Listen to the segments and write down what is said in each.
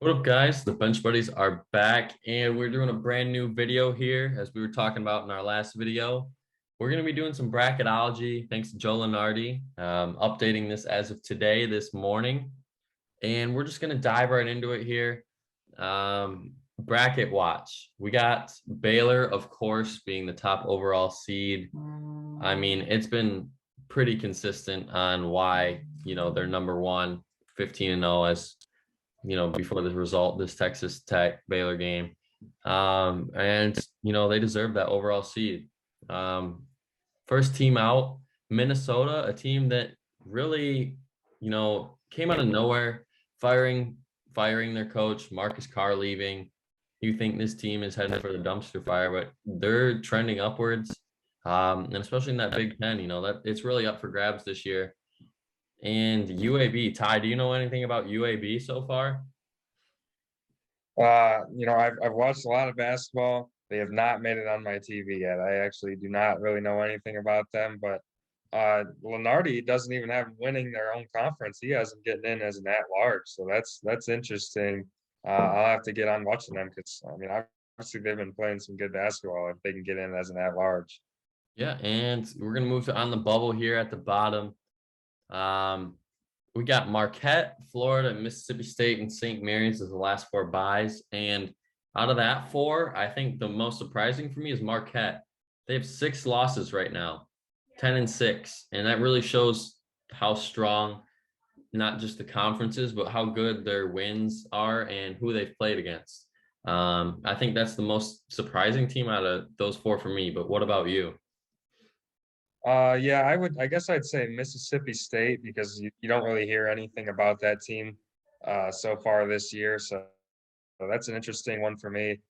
What up, guys? The Bench Buddies are back, and we're doing a brand new video here. As we were talking about in our last video, we're going to be doing some bracketology. Thanks to Joe Lunardi, updating this as of today, this morning, and we're just going to dive right into it here. Bracket watch. We got Baylor, of course, being the top overall seed. I mean, it's been pretty consistent on why they're number one, 15-0 as before the result, this Texas Tech Baylor game. And they deserve that overall seed. First team out, Minnesota, a team that really, came out of nowhere, firing their coach, Marcus Carr leaving. You think this team is heading for the dumpster fire, but they're trending upwards. And especially in that Big Ten, that it's really up for grabs this year. And UAB, Ty, do you know anything about UAB so far? I've watched a lot of basketball. They have not made it on my TV yet. I actually do not really know anything about them, but Lunardi doesn't even have them winning their own conference. He hasn't getting in as an at-large, so that's interesting. I'll have to get on watching them because obviously they've been playing some good basketball if they can get in as an at-large. Yeah, and we're gonna move to on the bubble here at the bottom. We got Marquette, Florida, Mississippi State, and St. Mary's as the last four buys. And out of that four, I think the most surprising for me is Marquette. They have 6 losses right now, 10-6, and that really shows how strong not just the conferences, but how good their wins are and who they've played against. I think that's the most surprising team out of those four for me. But what about you? Yeah, I guess I'd say Mississippi State because you don't really hear anything about that team so far this year. So that's an interesting one for me.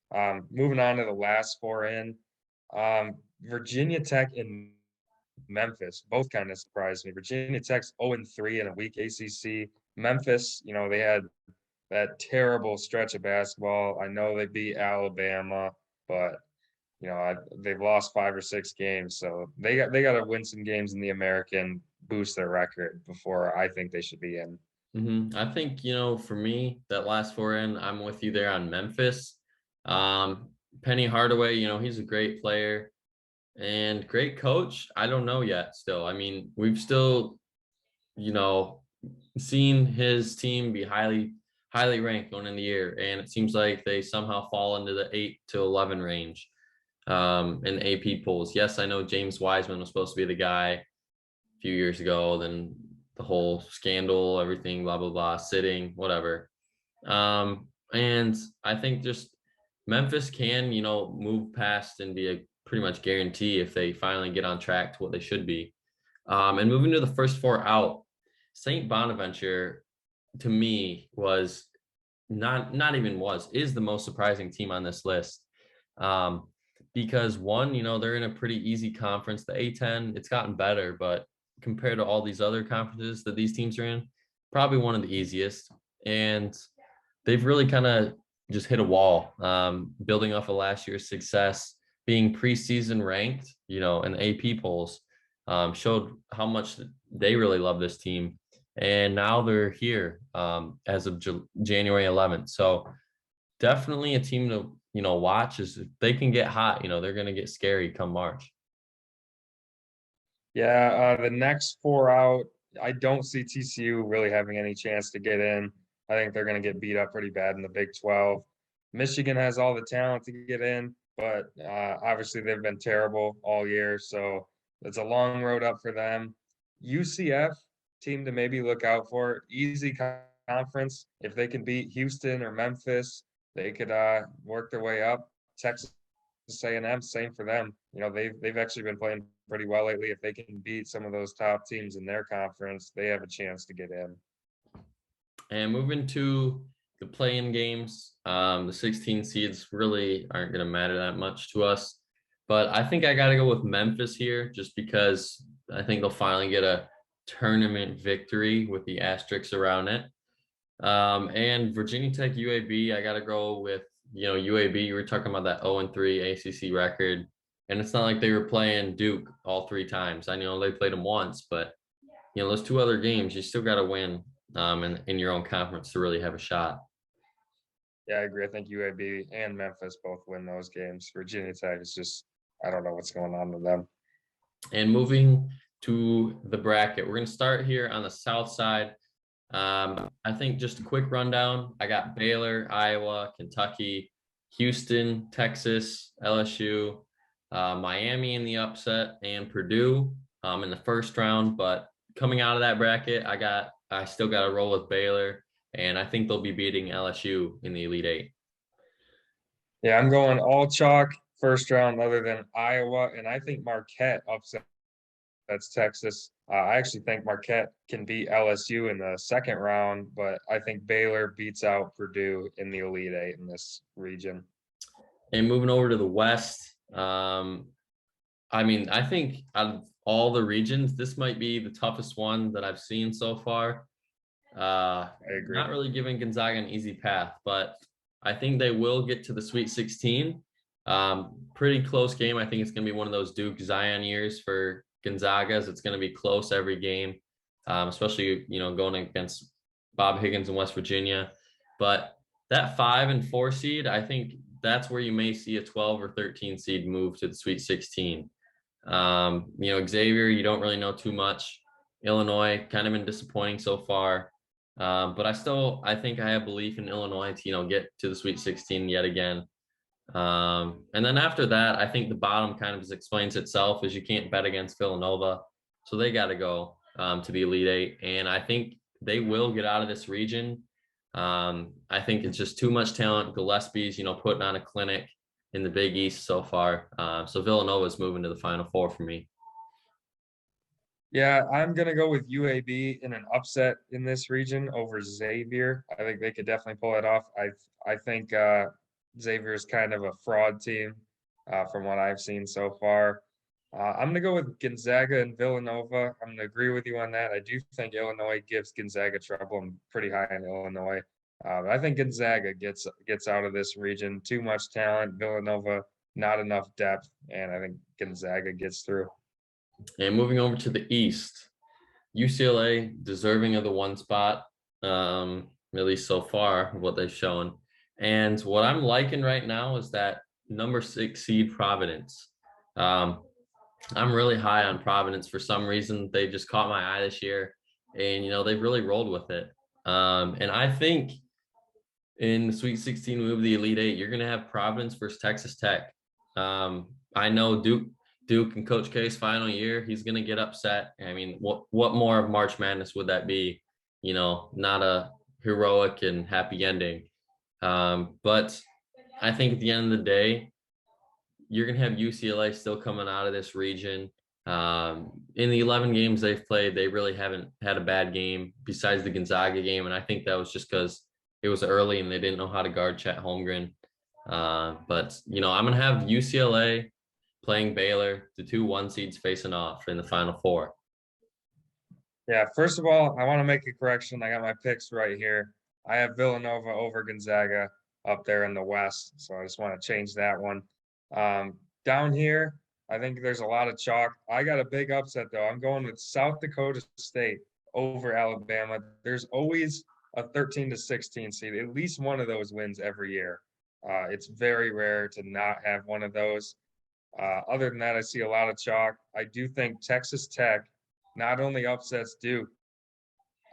Moving on to the last four in, Virginia Tech and Memphis both kind of surprised me. Virginia Tech's 0-3 in a weak ACC. Memphis, they had that terrible stretch of basketball. I know they beat Alabama, but they've lost 5 or 6 games, so they got to win some games in the American, boost their record before I think they should be in. I think, for me, that last four in, I'm with you there on Memphis. Penny Hardaway, he's a great player and great coach. I don't know yet still. I mean, we've still, you know, seen his team be highly ranked going in the year, and it seems like they somehow fall into the 8 to 11 range in AP polls. Yes, I know James Wiseman was supposed to be the guy a few years ago, then the whole scandal, everything, blah, blah, blah, sitting, whatever. And I think just Memphis can, move past and be a pretty much guarantee if they finally get on track to what they should be. And moving to the first four out, St. Bonaventure to me was not even was is the most surprising team on this list. Because one, they're in a pretty easy conference. The A10, it's gotten better, but compared to all these other conferences that these teams are in, probably one of the easiest. And they've really kind of just hit a wall, building off of last year's success, being preseason ranked, in AP polls, showed how much they really love this team. And now they're here as of January 11th. So definitely a team to, watch. Is if they can get hot, they're going to get scary come March. Yeah, the next four out, I don't see TCU really having any chance to get in. I think they're going to get beat up pretty bad in the Big 12. Michigan has all the talent to get in, but obviously they've been terrible all year, so it's a long road up for them. UCF, team to maybe look out for. Easy conference. If they can beat Houston or Memphis, they could work their way up. Texas A&M, same for them. They've actually been playing pretty well lately. If they can beat some of those top teams in their conference, they have a chance to get in. And moving to the play-in games, the 16 seeds really aren't going to matter that much to us. But I think I got to go with Memphis here just because I think they'll finally get a tournament victory with the asterisks around it. And Virginia Tech UAB, I got to go with, UAB. You were talking about that 0-3 ACC record. And it's not like they were playing Duke all 3 times. I know they played them once, but, those 2 other games, you still got to win in your own conference to really have a shot. Yeah, I agree. I think UAB and Memphis both win those games. Virginia Tech is just, I don't know what's going on with them. And moving to the bracket, we're going to start here on the south side. I think just a quick rundown. I got Baylor, Iowa, Kentucky, Houston, Texas, LSU, Miami in the upset, and Purdue in the first round. But coming out of that bracket, I still got to roll with Baylor, and I think they'll be beating LSU in the Elite Eight. Yeah, I'm going all chalk first round other than Iowa, and I think Marquette upsets Texas. I actually think Marquette can beat LSU in the second round, but I think Baylor beats out Purdue in the Elite Eight in this region. And moving over to the West, I mean, I think out of all the regions, this might be the toughest one that I've seen so far. I agree. Not really giving Gonzaga an easy path, but I think they will get to the Sweet 16. Pretty close game. I think it's going to be one of those Duke Zion years for Gonzaga's. It's going to be close every game, especially going against Bob Higgins in West Virginia. But that 5 and 4 seed, I think that's where you may see a 12 or 13 seed move to the Sweet 16. Xavier, you don't really know too much. Illinois, kind of been disappointing so far. But I think I have belief in Illinois to, get to the Sweet 16 yet again. And then after that, I think the bottom kind of just explains itself as you can't bet against Villanova. So they got to go to the Elite Eight. And I think they will get out of this region. I think it's just too much talent. Gillespie's, putting on a clinic in the Big East so far. So Villanova's moving to the Final Four for me. Yeah, I'm gonna go with UAB in an upset in this region over Xavier. I think they could definitely pull it off. I think Xavier is kind of a fraud team from what I've seen so far. I'm gonna go with Gonzaga and Villanova. I'm gonna agree with you on that. I do think Illinois gives Gonzaga trouble. I'm pretty high on Illinois. But I think Gonzaga gets out of this region. Too much talent. Villanova, not enough depth, and I think Gonzaga gets through. And moving over to the East, UCLA deserving of the one spot, at least so far, what they've shown. And what I'm liking right now is that number 6 seed Providence. Um, I'm really high on Providence for some reason. They just caught my eye this year, and they've really rolled with it. And I think in the Sweet 16 move, the Elite Eight, you're going to have Providence versus Texas Tech. I know Duke and Coach K's final year, he's going to get upset. I mean, what more of March Madness would that be? Not a heroic and happy ending. But I think at the end of the day, you're going to have UCLA still coming out of this region. In the 11 games they've played, they really haven't had a bad game besides the Gonzaga game. And I think that was just because it was early and they didn't know how to guard Chet Holmgren. But I'm going to have UCLA playing Baylor, the 2 1 seeds facing off in the Final Four. Yeah, first of all, I want to make a correction. I got my picks right here. I have Villanova over Gonzaga up there in the West, so I just want to change that one. Down here, I think there's a lot of chalk. I got a big upset though. I'm going with South Dakota State over Alabama. There's always a 13 to 16 seed. At least one of those wins every year. It's very rare to not have one of those. Other than that, I see a lot of chalk. I do think Texas Tech not only upsets Duke,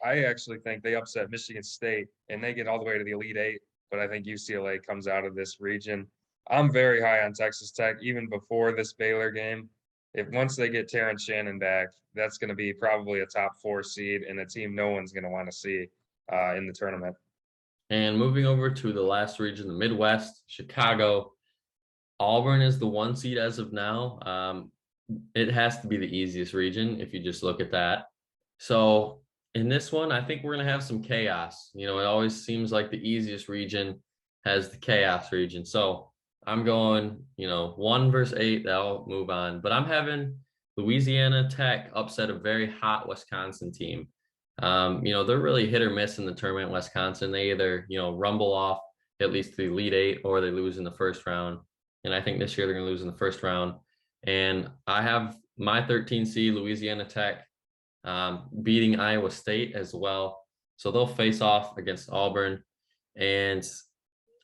I actually think they upset Michigan State and they get all the way to the Elite Eight. But I think UCLA comes out of this region. I'm very high on Texas Tech, even before this Baylor game. If once they get Terrence Shannon back, that's going to be probably a top 4 seed and a team no one's going to want to see in the tournament. And moving over to the last region, the Midwest, Chicago. Auburn is the 1 seed as of now. It has to be the easiest region if you just look at that. So in this one, I think we're going to have some chaos. It always seems like the easiest region has the chaos region. So I'm going, 1 versus 8, that'll move on. But I'm having Louisiana Tech upset a very hot Wisconsin team. They're really hit or miss in the tournament, Wisconsin. They either, rumble off at least the Elite Eight or they lose in the first round. And I think this year they're going to lose in the first round. And I have my 13 seed Louisiana Tech beating Iowa State as well. So they'll face off against Auburn. And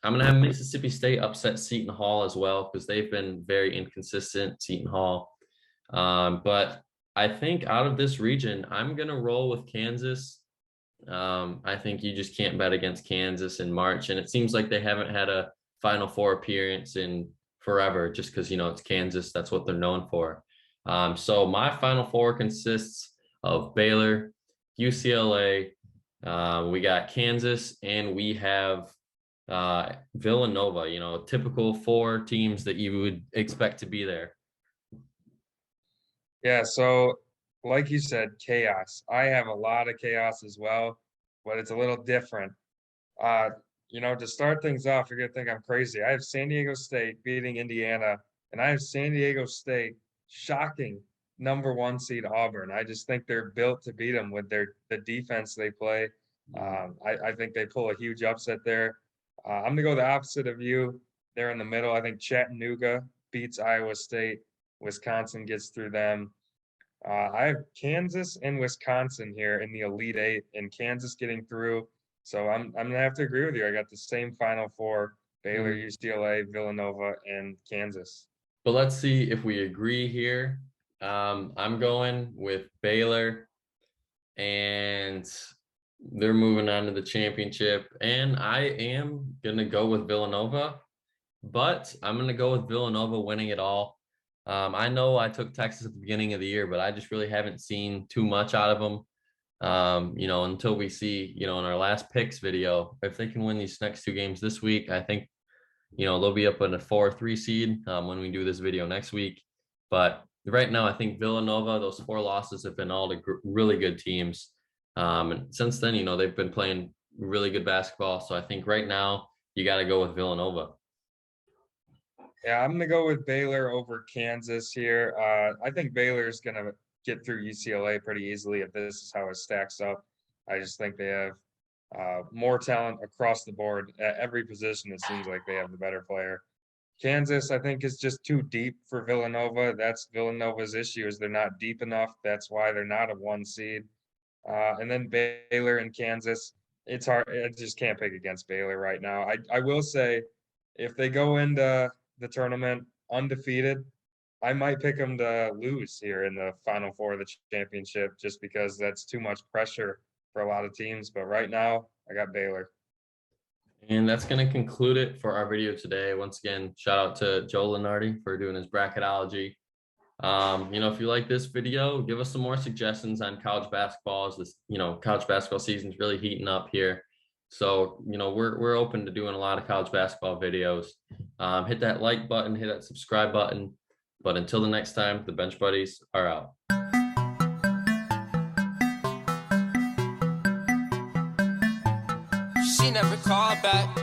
I'm gonna have Mississippi State upset Seton Hall as well because they've been very inconsistent, Seton Hall. But I think out of this region, I'm gonna roll with Kansas. I think you just can't bet against Kansas in March, and it seems like they haven't had a Final Four appearance in forever, just because it's Kansas. That's what they're known for. So my Final Four consists of Baylor, UCLA. We got Kansas, and we have Villanova. Typical four teams that you would expect to be there. Yeah, so like you said, chaos. I have a lot of chaos as well, but it's a little different. Uh, to start things off, you're gonna think I'm crazy. I have San Diego State beating Indiana, and I have San Diego State shocking #1 seed Auburn. I just think they're built to beat them with the defense they play. I think they pull a huge upset there. I'm gonna go the opposite of you. They're in the middle. I think Chattanooga beats Iowa State. Wisconsin gets through them. I have Kansas and Wisconsin here in the Elite Eight, and Kansas getting through. So I'm gonna have to agree with you. I got the same Final Four: Baylor, Mm. UCLA, Villanova, and Kansas. But let's see if we agree here. I'm going with Baylor, and they're moving on to the championship. And I am gonna go with Villanova, but I'm gonna go with Villanova winning it all. I know I took Texas at the beginning of the year, but I just really haven't seen too much out of them. Until we see, in our last picks video, if they can win these next two games this week, I think they'll be up in a 4-3 seed when we do this video next week. But right now, I think Villanova, those four losses have been all to really good teams. And since then, they've been playing really good basketball. So I think right now you got to go with Villanova. Yeah, I'm gonna go with Baylor over Kansas here. I think Baylor's gonna get through UCLA pretty easily if this is how it stacks up. I just think they have more talent across the board at every position. It seems like they have the better player. Kansas, I think, is just too deep for Villanova. That's Villanova's issue is they're not deep enough. That's why they're not a 1 seed. And then Baylor and Kansas, it's hard. I just can't pick against Baylor right now. I will say, if they go into the tournament undefeated, I might pick them to lose here in the Final Four of the championship, just because that's too much pressure for a lot of teams. But right now, I got Baylor. And that's going to conclude it for our video today. Once again, shout out to Joe Lunardi for doing his bracketology. If you like this video, give us some more suggestions on college basketball. As this, college basketball season is really heating up here. So, we're open to doing a lot of college basketball videos. Hit that like button, hit that subscribe button. But until the next time, the Bench Buddies are out. She never called back.